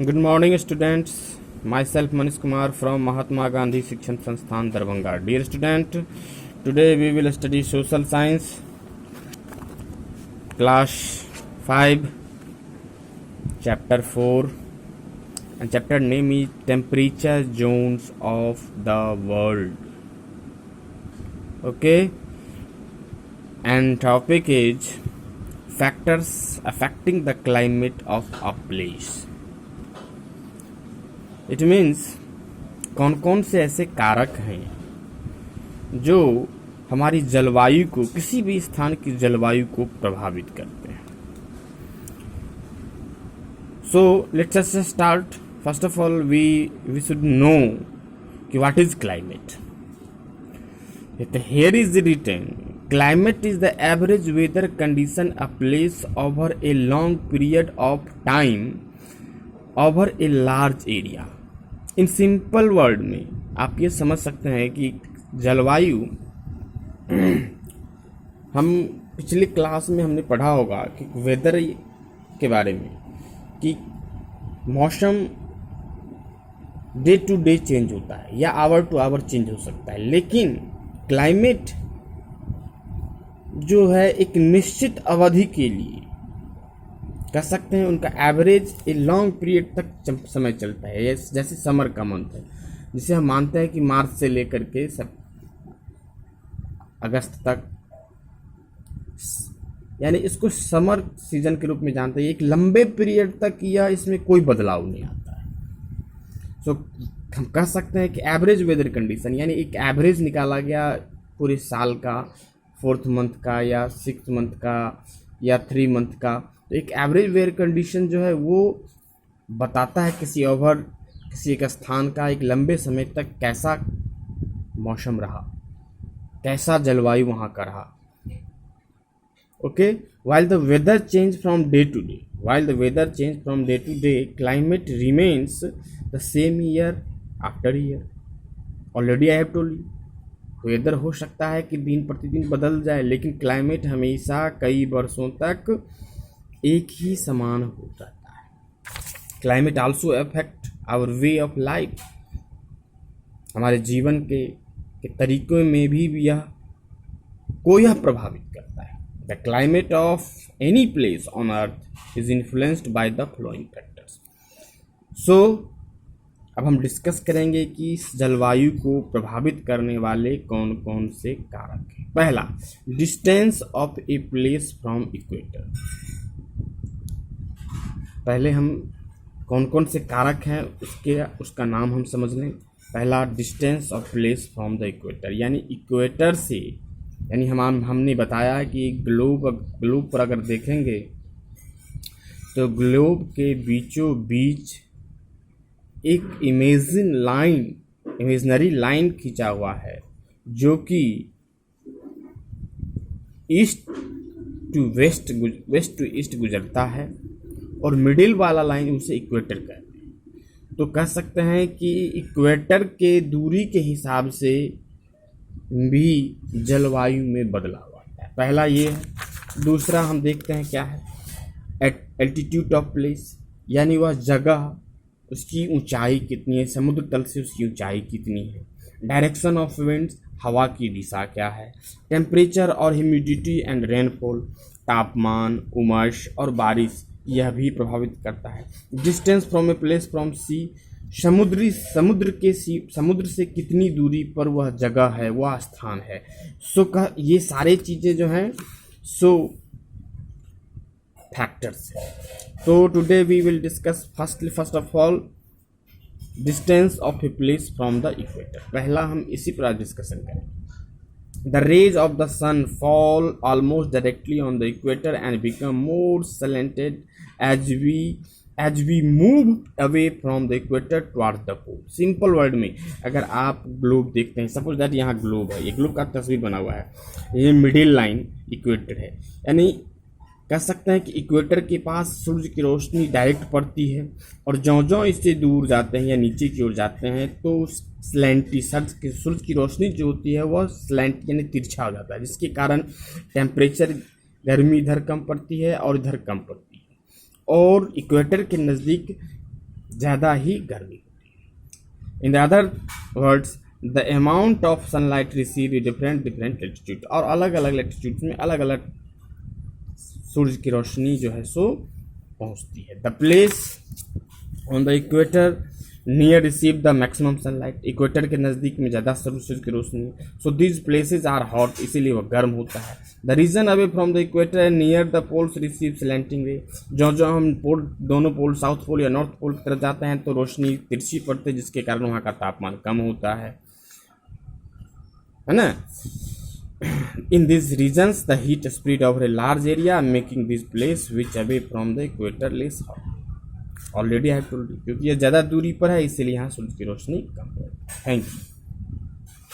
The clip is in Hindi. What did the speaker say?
Good morning, students. Myself Manish Kumar from Mahatma Gandhi Shikshan Sansthan Darbhanga. Dear student, today we will study social science, class 5, chapter 4, and chapter name is Temperature Zones of the World. Okay, and topic is factors affecting the climate of a place. It means कौन कौन से ऐसे कारक हैं जो हमारी जलवायु को, किसी भी स्थान की जलवायु को प्रभावित करते हैं. So let's us start. First of all we should know कि what is climate. Here is written climate is the average weather condition a place over a long period of time over a large area. In simple word में आप ये समझ सकते हैं कि जलवायु, हम पिछली क्लास में हमने पढ़ा होगा कि वेदर के बारे में कि मौसम डे टू डे चेंज होता है या आवर टू आवर चेंज हो सकता है, लेकिन क्लाइमेट जो है एक निश्चित अवधि के लिए कह सकते हैं उनका एवरेज ए लॉन्ग पीरियड तक समय चलता है. जैसे समर का मंथ है, जिसे हम मानते हैं कि मार्च से लेकर के सब अगस्त तक, यानी इसको समर सीजन के रूप में जानते हैं. एक लंबे पीरियड तक या इसमें कोई बदलाव नहीं आता है. सो हम कह सकते हैं कि एवरेज वेदर कंडीशन, यानी एक एवरेज निकाला गया पूरे साल का, 4th मंथ का या 6th मंथ का या 3 मंथ का. तो एक एवरेज वेदर कंडीशन जो है वो बताता है किसी एक स्थान का एक लंबे समय तक कैसा मौसम रहा, कैसा जलवायु वहाँ का रहा. Okay, while the weather change from day to day, climate remains the same year after year. Already I have told you, weather हो सकता है कि दिन प्रतिदिन बदल जाए, लेकिन क्लाइमेट हमेशा कई वर्षों तक एक ही समान हो जाता है. Climate also affect our way of life. हमारे जीवन के तरीकों में भी यह प्रभावित करता है. The climate of any place on earth is influenced by the following factors. So अब हम डिस्कस करेंगे कि इस जलवायु को प्रभावित करने वाले कौन कौन से कारक हैं. पहला, distance of a place from equator. पहले हम कौन कौन से कारक हैं उसका नाम हम समझ लें. पहला, distance of place from the equator, यानी इक्वेटर से, यानी हमने बताया कि ग्लोब पर अगर देखेंगे तो ग्लोब के बीचों बीच एक इमेजिनरी लाइन खींचा हुआ है जो कि ईस्ट टू ईस्ट गुजरता है, और मिडिल वाला लाइन उसे इक्वेटर कहते हैं. तो कह सकते हैं कि इक्वेटर के दूरी के हिसाब से भी जलवायु में बदलाव आता है. पहला ये है. दूसरा हम देखते हैं क्या है, एल्टीट्यूड ऑफ प्लेस, यानी वह जगह, उसकी ऊंचाई कितनी है, समुद्र तल से उसकी ऊंचाई कितनी है. डायरेक्शन ऑफ विंड्स, हवा की दिशा क्या है. टेम्परेचर और ह्यूमिडिटी एंड रेनफॉल, तापमान, उमस और बारिश, यह भी प्रभावित करता है. Distance from a place from sea, समुद्र से कितनी दूरी पर वह जगह है, वह स्थान है. ये सारे चीज़ें जो हैं फैक्टर्स है. तो today we will discuss first of all distance of a place from the equator. पहला हम इसी पर डिस्कशन करेंगे. The rays of the sun fall almost directly on the equator and become more slanted as we move away from the equator towards the pole. Simple word में अगर आप ग्लोब देखते हैं, सपोज दैट यहाँ ग्लोब है, ये ग्लोब का तस्वीर बना हुआ है, ये मिडिल लाइन इक्वेटर है, यानी कह सकते हैं कि इक्वेटर के पास सूर्य की रोशनी डायरेक्ट पड़ती है, और ज्यों इससे दूर जाते हैं या नीचे की ओर जाते हैं तो स्लैंटी सूर्य की रोशनी जो होती है वह स्लैंट यानी तिरछा हो जाता है, जिसके कारण टेम्परेचर, गर्मी इधर कम पड़ती है और इधर कम पड़ती है. और इक्वेटर के नज़दीक ज़्यादा ही गर्मी होती है। In the other words the amount of sunlight receive different latitude, और अलग अलग लेटीट्यूड में अलग अलग सूरज की रोशनी जो है सो पहुंचती है। The place on the equator near receive the maximum sunlight, equator के नज़दीक में ज़्यादा सूरज की रोशनी, so these places are hot, इसीलिए वह गर्म होता है। The region away from the equator and near the poles receive slanting ray, जो जो हम पोल दोनों पोल साउथ पोल या नॉर्थ पोल की तरफ जाते हैं तो रोशनी तिरछी पड़ती है, जिसके कारण वहाँ का तापमान कम होता है ना। In these regions, the heat spread over a large area, making this place which away from the equator less hot. Already I have told you, क्योंकि ये ज़्यादा दूरी पर है, इसलिए यहाँ सूरज की रोशनी कम है। Thank you.